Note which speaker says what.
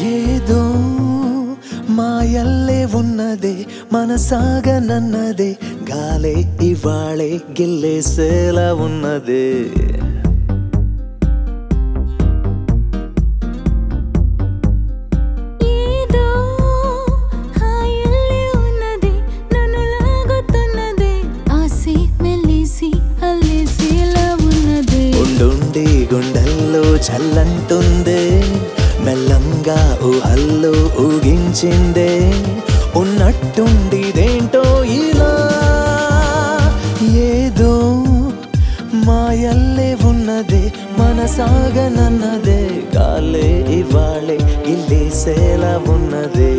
Speaker 1: ఏదో మాయల్లే ఉన్నదే మనసాగనన్నదే గాలే ఇవాళే గిల్లేసేలా ఉన్నదే
Speaker 2: ఏదో హాయల్లే ఉన్నదే నన్ను లాగుతున్నదే ఆసి మెల్లిసి అల్లేసేలా ఉన్నదే
Speaker 1: ఉండుండి గుండెల్లో చల్లంటుందే మెల్లంగా ఊహల్లో ఊగించిందే ఉన్నట్టుండిదేంటో ఇలా ఏదో మాయల్లే ఉన్నదే మనసాగనన్నదే గాలే ఇవాళే గిల్లేసేలా ఉన్నదే